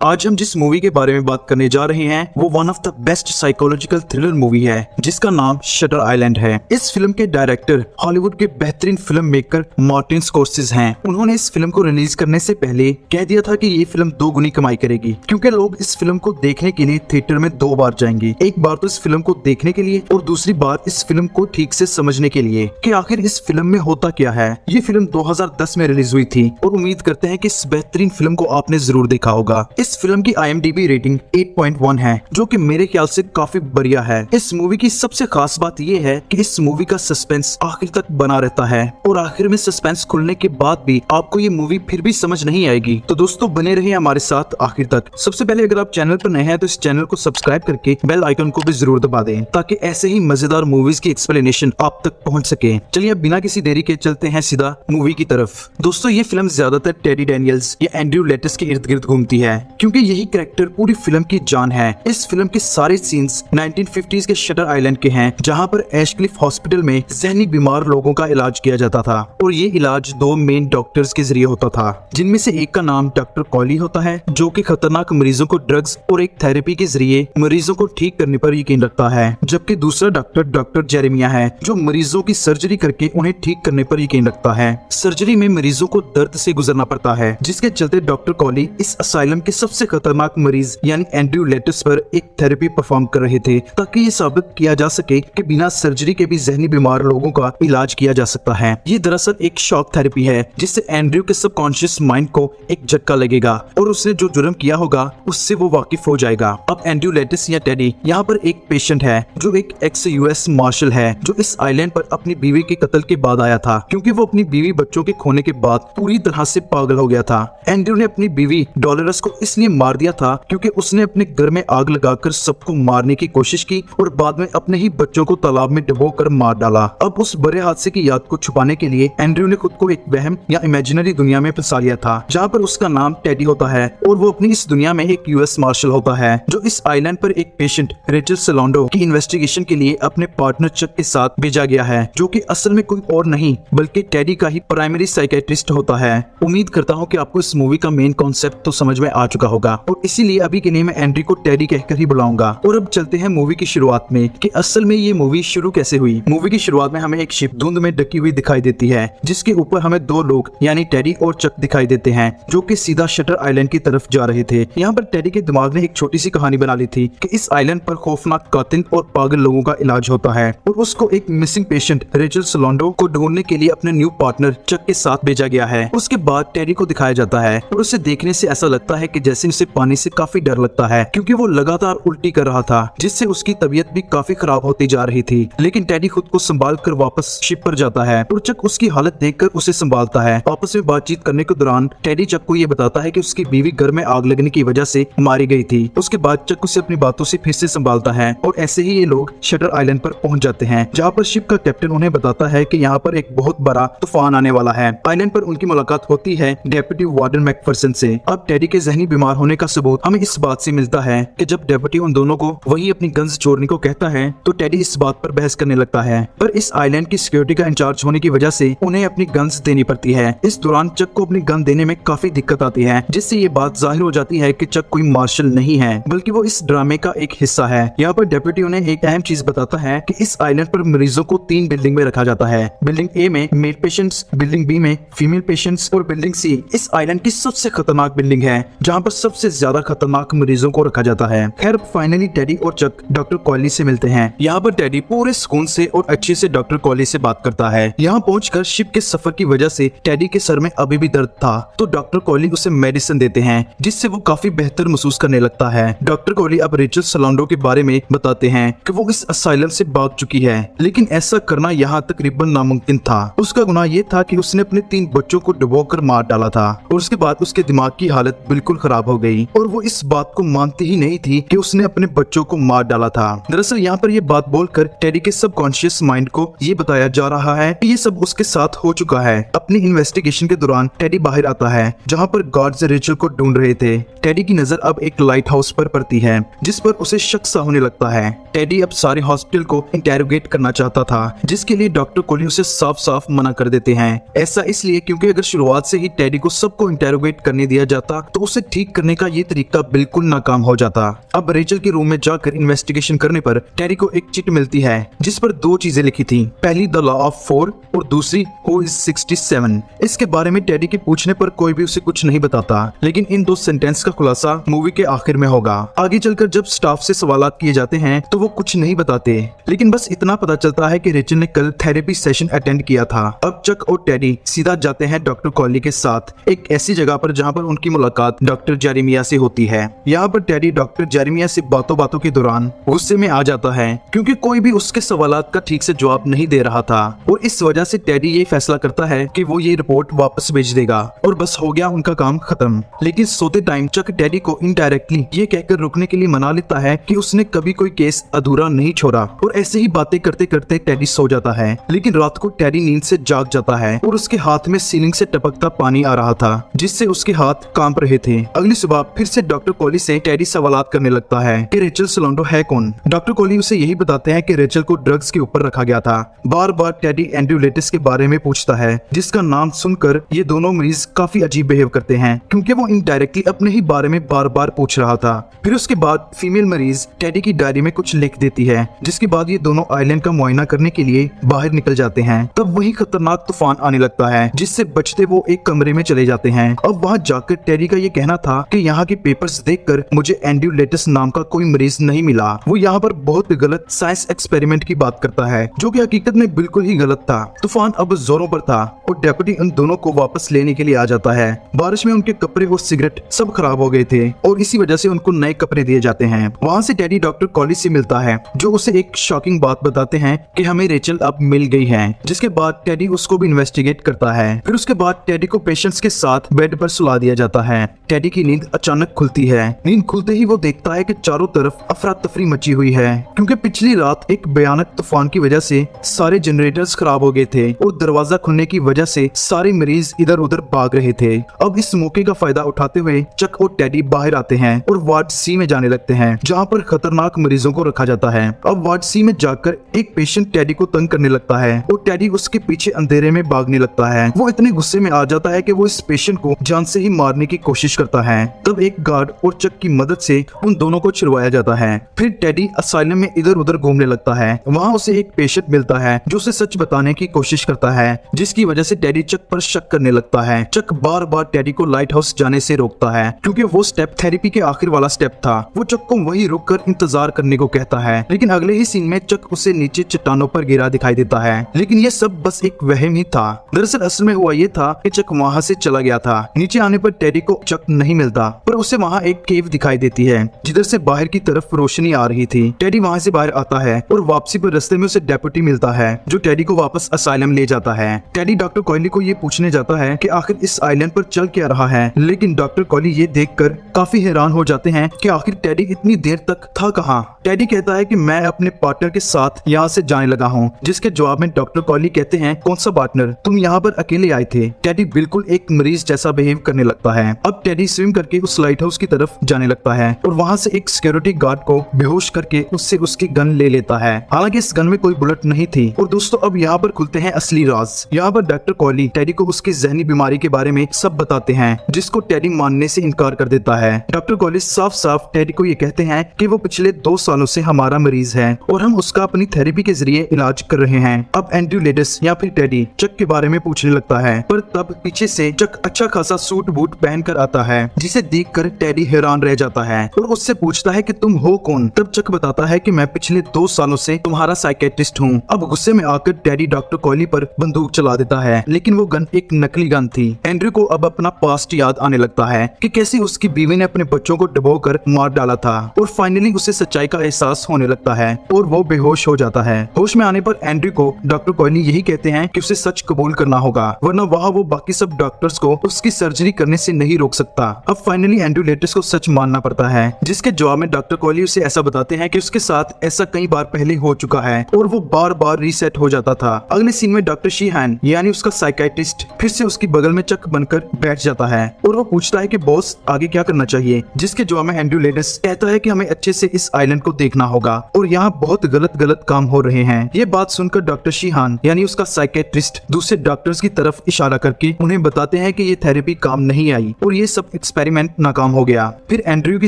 आज हम जिस मूवी के बारे में बात करने जा रहे हैं वो one of the best psychological thriller movie है जिसका नाम शटर आइलैंड है। इस फिल्म के डायरेक्टर हॉलीवुड के बेहतरीन फिल्म मेकर मार्टिन स्कोर्सेज़ हैं। उन्होंने इस फिल्म को रिलीज करने से पहले कह दिया था कि ये फिल्म 2 गुनी कमाई करेगी क्योंकि लोग इस फिल्म को देखने के लिए थिएटर में 2 बार जाएंगे। एक बार तो इस फिल्म को देखने के लिए और दूसरी बार इस फिल्म को ठीक से समझने के लिए कि आखिर इस फिल्म में होता क्या है। ये फिल्म 2010 में रिलीज हुई थी और उम्मीद करते हैं कि इस बेहतरीन फिल्म को आपने जरूर देखा होगा। इस फिल्म की IMDb रेटिंग 8.1 है जो कि मेरे ख्याल से काफी बढ़िया है। इस मूवी की सबसे खास बात यह है कि इस मूवी का सस्पेंस आखिर तक बना रहता है और आखिर में सस्पेंस खुलने के बाद भी आपको ये मूवी फिर भी समझ नहीं आएगी। तो दोस्तों बने रहिए हमारे साथ आखिर तक। सबसे पहले अगर आप चैनल पर नए हैं तो इस चैनल को सब्सक्राइब करके बेल आइकन को भी जरूर दबा दें ताकि ऐसे ही मजेदार मूवीज की एक्सप्लेनेशन आप तक पहुंच सके। चलिए अब बिना किसी देरी के चलते हैं सीधा मूवी की तरफ। दोस्तों ये फिल्म ज्यादातर टेडी डेनियल्स या एंड्रयू लेटिस के इर्द गिर्द घूमती है क्योंकि यही कैरेक्टर पूरी फिल्म की जान है। इस फिल्म के सारे सीन्स 1950s के शटर आइलैंड के हैं जहां पर एशक्लिफ हॉस्पिटल में जहनी बीमार लोगों का इलाज किया जाता था और ये इलाज 2 मेन डॉक्टर्स के जरिए होता था जिनमें से एक का नाम डॉक्टर कॉली होता है जो कि खतरनाक मरीजों को ड्रग्स और एक थेरेपी के जरिए मरीजों को ठीक करने पर यकीन रखता है, जबकि दूसरा डॉक्टर जेरेमिया है जो मरीजों की सर्जरी करके उन्हें ठीक करने पर यकीन रखता है। सर्जरी में मरीजों को दर्द से गुजरना पड़ता है जिसके चलते डॉक्टर कॉली इस असाइलम के सबसे खतरनाक मरीज यानी एंड्रयू लेटिस पर एक थेरेपी परफॉर्म कर रहे थे ताकि ये साबित किया जा सके कि बिना सर्जरी के भी जहनी बीमार लोगों का इलाज किया जा सकता है। ये दरअसल एक शॉक थेरेपी है जिससे एंड्रयू के सबकॉन्शियस माइंड को एक झटका लगेगा और उसने जो जुर्म किया होगा उससे वो वाकिफ हो जाएगा। अब एंड्रयू लेटिस या टेडी यहाँ पर एक पेशेंट है जो एक एक्स US मार्शल है जो इस आइलैंड पर अपनी बीवी के कत्ल के बाद आया था क्योंकि वो अपनी बीवी बच्चों के खोने के बाद पूरी तरह से पागल हो गया था। एंड्रयू ने अपनी बीवी डॉलरस को इसलिए मार दिया था क्योंकि उसने अपने घर में आग लगाकर सबको मारने की कोशिश की और बाद में अपने ही बच्चों को तालाब में डुबोकर मार डाला। अब उस बड़े हादसे की याद को छुपाने के लिए एंड्रयू ने खुद को एक वहम या इमेजिनरी दुनिया में फंसा लिया था जहाँ पर उसका नाम टेडी होता है और वो अपनी इस दुनिया में एक US मार्शल होता है जो इस आइलैंड पर एक पेशेंट रेचल सलोंडो की इन्वेस्टिगेशन के लिए अपने पार्टनर चक के साथ भेजा गया है जो कि असल में कोई और नहीं बल्कि टेडी का ही प्राइमरी साइकेट्रिस्ट होता है। उम्मीद करता हूँ कि आपको इस मूवी का मेन कॉन्सेप्ट तो समझ में आ चुका होगा और इसीलिए अभी के लिए मैं एंड्रयू को टेडी कहकर ही बुलाऊंगा। और अब चलते हैं मूवी की शुरुआत में कि असल में ये मूवी शुरू कैसे हुई। मूवी की शुरुआत में हमें एक शिप धुंध में ढकी हुई दिखाई देती है जिसके ऊपर हमें 2 लोग यानी टेडी और चक दिखाई देते हैं जो कि सीधा शटर आइलैंड की तरफ जा रहे थे। यहाँ पर टेडी के दिमाग ने एक छोटी सी कहानी बना ली थी कि इस आइलैंड पर खौफनाक कातिल और पागल लोगों का इलाज होता है और उसको एक मिसिंग पेशेंट रेचल सलोंडो को ढूंढने के लिए अपने न्यू पार्टनर चक के साथ भेजा गया है। उसके बाद टेडी को दिखाया जाता है और उसे देखने से ऐसा लगता है कि जैसे उसे पानी से काफी डर लगता है क्योंकि वो लगातार उल्टी कर रहा था जिससे उसकी तबीयत भी काफी खराब होती जा रही थी। लेकिन टेडी खुद को संभाल कर वापस शिप पर जाता है और चक उसकी हालत देखकर उसे संभालता है। आपस में बातचीत करने के दौरान टेडी चक को ये बताता है कि उसकी बीवी घर में आग लगने की वजह से मारी गई थी। उसके बाद चक उसे अपनी बातों से फिर से संभालता है और ऐसे ही ये लोग शटर आइलैंड पर पहुंच जाते हैं जहाँ पर शिप का कैप्टन उन्हें बताता है कि यहाँ पर एक बहुत बड़ा तूफान आने वाला है। आइलैंड पर उनकी मुलाकात होती है डेप्यूटी वार्डन मैकफरसन से। अब टेडी के जहनी बीमार होने का सबूत हमें इस बात से मिलता है कि जब डेप्यूटी उन दोनों को वही अपनी गन्स छोड़ने को कहता है तो टेडी इस बात पर बहस करने लगता है पर इस आइलैंड की सिक्योरिटी का इंचार्ज होने की वजह से उन्हें अपनी गन्स देनी पड़ती है। इस दौरान चक को अपनी गन देने में काफी दिक्कत आती है जिससे ये बात जाहिर हो जाती है कि चक कोई मार्शल नहीं है बल्कि वो इस ड्रामे का एक हिस्सा है। यहाँ पर डेप्यूटी उन्हें एक अहम चीज बताता है कि इस आइलैंड पर मरीजों को 3 बिल्डिंग में रखा जाता है। बिल्डिंग A में मेल पेशेंट्स, बिल्डिंग B में फीमेल पेशेंट्स और बिल्डिंग C इस आइलैंड की सबसे खतरनाक बिल्डिंग है जहाँ पर सबसे ज्यादा खतरनाक मरीजों को रखा जाता है। खैर फाइनली टेडी और चक डॉक्टर कॉली से मिलते हैं। यहाँ पर टेडी पूरे सुकून से और अच्छे से डॉक्टर कॉली से बात करता है। यहाँ पहुंचकर शिप के सफर की वजह से टेडी के सर में अभी भी दर्द था तो डॉक्टर कॉली उसे मेडिसिन देते हैं जिससे वो काफी बेहतर महसूस करने लगता है। डॉक्टर कॉली अब रेचल सलोंडो के बारे में बताते हैं कि वो इस असाइलम से भाग चुकी है लेकिन ऐसा करना यहाँ तकरीबन नामुमकिन था। उसका गुनाह ये था कि उसने अपने 3 बच्चों को डुबोकर मार डाला था और उसके बाद उसके दिमाग की हालत बिल्कुल खराब हो गई और वो इस बात को मानती ही नहीं थी कि उसने अपने बच्चों को मार डाला था। दरअसल यहाँ पर ये बात बोलकर टेडी के सबकॉन्शियस माइंड को ये बताया जा रहा है कि ये सब उसके साथ हो चुका है। अपनी इन्वेस्टिगेशन के दौरान टेडी बाहर आता है जहाँ पर गार्ड्स रेचल को ढूंढ रहे थे। टेडी की नजर अब एक लाइट हाउस पर पड़ती है जिस पर उसे शक सा होने लगता है। टेडी अब सारे हॉस्पिटल को इंटेरोगेट करना चाहता था जिसके लिए डॉक्टर कोली उसे साफ साफ मना कर देते हैं। ऐसा इसलिए क्योंकि अगर शुरुआत से ही टेडी को सबको इंटेरोगेट करने दिया जाता तो उसे ठीक ठीक करने का ये तरीका बिल्कुल नाकाम हो जाता। अब रेचल के रूम में जाकर इन्वेस्टिगेशन करने पर टेडी को एक चिट मिलती है जिस पर दो चीजें लिखी थी, पहली द लॉ ऑफ 4 और दूसरी हु इज 67। इसके बारे में टेडी के पूछने पर कोई भी उसे कुछ नहीं बताता, लेकिन इन दो सेंटेंस का खुलासा मूवी के आखिर में होगा। आगे चलकर जब स्टाफ से सवालात किए जाते हैं तो वो कुछ नहीं बताते, लेकिन बस इतना पता चलता है कि रेचल ने कल थेरेपी सेशन अटेंड किया था। अब चक और टेडी सीधा जाते हैं डॉक्टर कॉली के साथ एक ऐसी जगह पर जहाँ पर उनकी मुलाकात डॉक्टर जेरेमिया से होती है। यहाँ पर टेडी डॉक्टर जेरेमिया से बातों बातों के दौरान गुस्से में आ जाता है क्योंकि कोई भी उसके सवालात का ठीक से जवाब नहीं दे रहा था, और इस वजह से टेडी ये फैसला करता है कि वो ये रिपोर्ट वापस भेज देगा और बस हो गया उनका काम खत्म। लेकिन सोते टाइम चक टेडी को इनडायरेक्टली ये कहकर रुकने के लिए मना लेता है कि उसने कभी कोई केस अधूरा नहीं छोड़ा, और ऐसे ही बातें करते करते टेडी सो जाता है। लेकिन रात को टेडी नींद से जाग जाता है और उसके हाथ में सीलिंग से टपकता पानी आ रहा था जिससे उसके हाथ कांप रहे थे। अगली सुबह फिर से डॉक्टर कॉली से टेडी सवालात करने लगता है कि रेचल सलोंडो है कौन। डॉक्टर कॉली उसे यही बताते हैं कि रेचल को ड्रग्स के ऊपर रखा गया था। बार बार टेडी एंड्रयू लेटिस के बारे में पूछता है जिसका नाम सुनकर ये दोनों मरीज काफी अजीब बिहेव करते हैं क्योंकि वो इनडायरेक्टली अपने ही बारे में बार बार पूछ रहा था। फिर उसके बाद फीमेल मरीज टेडी की डायरी में कुछ लिख देती है, जिसके बाद ये दोनों आइलैंड का मुआयना करने के लिए बाहर निकल जाते हैं। तब वही खतरनाक तूफान आने लगता है जिससे बचते वो एक कमरे में चले जाते हैं। अब वहाँ जाकर टेडी का ये कहना था कि यहाँ के पेपर्स देखकर मुझे एंड्रयू लेटिस नाम का कोई मरीज नहीं मिला। वो यहाँ पर बहुत गलत साइंस एक्सपेरिमेंट की बात करता है जो कि हकीकत में बिल्कुल ही गलत था। तूफान अब जोरों पर था और डेप्यूटी उन दोनों को वापस लेने के लिए आ जाता है। बारिश में उनके कपड़े और सिगरेट सब खराब हो गए थे और इसी वजह से उनको नए कपड़े दिए जाते हैं। वहाँ से टेडी डॉक्टर कॉली से मिलता है जो उसे एक शॉकिंग बात बताते हैं कि हमें रेचल अब मिल गई है, जिसके बाद टेडी उसको भी इन्वेस्टिगेट करता है। फिर उसके बाद टेडी को पेशेंट्स के साथ बेड पर सुला दिया जाता है। टेडी की नींद अचानक खुलती है। नींद खुलते ही वो देखता है कि चारों तरफ अफरा तफरी मची हुई है क्योंकि पिछली रात एक भयानक तूफान की वजह से सारे जनरेटर्स खराब हो गए थे और दरवाजा खुलने की वजह से सारे मरीज इधर उधर भाग रहे थे। अब इस मौके का फायदा उठाते हुए चक और टेडी बाहर आते हैं और वार्ड सी में जाने लगते हैं जहाँ पर खतरनाक मरीजों को रखा जाता है। अब वार्ड सी में जाकर एक पेशेंट टेडी को तंग करने लगता है और टेडी उसके पीछे अंधेरे में भागने लगता है। वो इतने गुस्से में आ जाता है कि वो इस पेशेंट को जान से ही मारने की कोशिश करता है। तब एक गार्ड और चक की मदद से उन दोनों को छुड़वाया जाता है। फिर टेडी असाइलम में इधर उधर घूमने लगता है। वहाँ उसे एक पेशेंट मिलता है जो उसे सच बताने की कोशिश करता है, जिसकी वजह से टेडी चक पर शक करने लगता है। चक बार बार टेडी को लाइट हाउस जाने से रोकता है क्योंकि वो स्टेप थेरेपी के आखिर वाला स्टेप था। वो चक को वहीं रुककर इंतजार करने को कहता है, लेकिन अगले ही सीन में चक उसे नीचे चट्टानों पर गिरा दिखाई देता है। लेकिन ये सब बस एक वहम ही था। दरअसल असल में हुआ ये था कि चक वहाँ से चला गया था। नीचे आने पर टेडी को चक नहीं मिलता, पर उसे वहाँ एक केव दिखाई देती है जिधर से बाहर की तरफ रोशनी आ रही थी। टेडी वहाँ से बाहर आता है और वापसी पर रास्ते में उसे डेप्यूटी मिलता है जो टेडी को वापस असाइलम ले जाता है। टेडी डॉक्टर कॉली को ये पूछने जाता है कि आखिर इस आइलैंड पर चल क्या रहा है, लेकिन डॉक्टर कॉली ये देखकर काफी हैरान हो जाते हैं कि आखिर टेडी इतनी देर तक था कहाँ। टेडी कहता है कि मैं अपने पार्टनर के साथ यहाँ से जाने लगा हूँ, जिसके जवाब में डॉक्टर कॉली कहते हैं कौन सा पार्टनर, तुम यहाँ पर अकेले आए थे। टेडी बिल्कुल एक मरीज जैसा बिहेव करने लगता है। अब टेडी स्विम करके उस लाइट हाउस की तरफ जाने लगता है और वहाँ से एक सिक्योरिटी गार्ड को बेहोश करके उससे उसकी गन ले लेता है। हालांकि इस गन में कोई बुलेट नहीं थी। और दोस्तों अब यहाँ पर खुलते हैं असली राज। यहाँ पर डॉक्टर कॉली टेडी को उसकी जहनी बीमारी के बारे में सब बताते हैं, जिसको टेडी मानने से इनकार कर देता है। डॉक्टर कॉली साफ साफ टेडी को ये कहते हैं कि वो पिछले 2 सालों से हमारा मरीज है और हम उसका अपनी थेरेपी के जरिए इलाज कर रहे हैं। अब एंड्रयू लेटिस या फिर टेडी चक के बारे में पूछने लगता है, पर तब पीछे से चक अच्छा खासा सूट बूट पहन कर आता है, जिसे देखकर टेडी हैरान रह जाता है और उससे पूछता है कि तुम हो कौन। तब चक बताता है कि मैं पिछले 2 सालों से तुम्हारा साइकेट्रिस्ट हूँ। अब गुस्से में आकर टेडी डॉक्टर कॉली पर बंदूक चला देता है, लेकिन वो गन एक नकली गन थी। एंड्रयू को अब अपना पास्ट याद आने लगता है कि कैसे उसकी बीवी ने अपने बच्चों को डुबोकर मार डाला था और फाइनली उसे सच्चाई का एहसास होने लगता है और वो बेहोश हो जाता है। होश में आने पर एंड्रयू को डॉक्टर कॉली यही कहते हैं कि उसे सच कबूल करना होगा, वरना वहाँ वो बाकी सब डॉक्टर्स को उसकी सर्जरी करने से नहीं रोक सकता। अब फाइनली एंड्रयू लेटिस को सच मानना पड़ता है, जिसके जवाब में डॉक्टर कॉली उसे ऐसा बताते हैं कि उसके साथ ऐसा कई बार पहले हो चुका है और वो बार बार रीसेट हो जाता था। अगले सीन में डॉक्टर शीहान यानी उसका साइकेट्रिस्ट फिर से उसकी बगल में चक बनकर बैठ जाता है और वो पूछता है कि बॉस आगे क्या करना चाहिए, जिसके जवाब में एंड्रयू लेटिस कहता है कि हमें अच्छे से इस आइलैंड को देखना होगा और यहाँ बहुत गलत काम हो रहे हैं। ये बात सुनकर डॉक्टर शीहान यानी उसका साइकेट्रिस्ट दूसरे डॉक्टर्स की तरफ इशारा करके उन्हें बताते हैं कि ये थेरेपी काम नहीं आई और ये सब एक्सपेरिमेंट नाकाम हो गया। फिर एंड्रयू की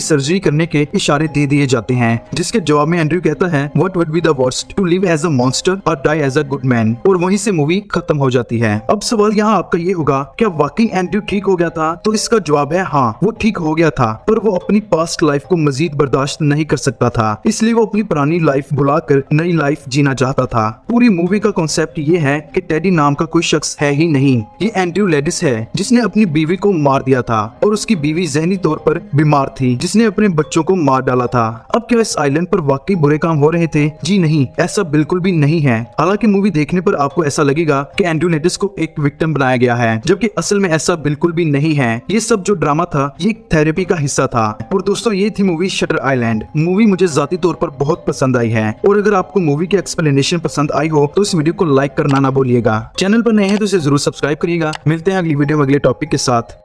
सर्जरी करने के इशारे दे दिए जाते हैं, जिसके जवाब में एंड्रयू कहता है what would be the worst, to live as a monster और die as a good man, और वहीं से मूवी खत्म हो जाती है। अब सवाल यहाँ आपका ये होगा, क्या वाकई एंड्रयू ठीक हो गया था? तो इसका जवाब है हाँ, वो ठीक हो गया था, पर वो अपनी पास्ट लाइफ को मजीद बर्दाश्त नहीं कर सकता था, इसलिए वो अपनी पुरानी लाइफ भुलाकर नई लाइफ जीना चाहता था। पूरी मूवी का कॉन्सेप्ट ये है कि टेडी नाम का कोई शख्स है ही नहीं, ये एंड्रयू लैडिस है जिसने अपनी बीवी को मार दिया था, और उसकी बीवी जहनी तौर पर बीमार थी, जिसने अपने बच्चों को मार डाला था। अब क्या इस आइलैंड पर वाकई बुरे काम हो रहे थे? जी नहीं, ऐसा बिल्कुल भी नहीं है। हालांकि मूवी देखने पर आपको ऐसा लगेगा कि एंड्रयू लैडिस को एक विक्टिम बनाया गया है, जबकि असल में ऐसा बिल्कुल भी नहीं है। ये सब जो ड्रामा था ये एक थेरेपी का हिस्सा था। और दोस्तों ये थी मूवी शटर आइलैंड। मूवी मुझे जाती तौर पर बहुत पसंद आई है, और अगर आपको मूवी की एक्सप्लेनेशन पसंद आई हो तो इस वीडियो को लाइक करना ना भूलिएगा। चैनल पर नए हैं तो इसे जरूर सब्सक्राइब करिएगा। मिलते हैं अगली वीडियो में अगले टॉपिक के साथ।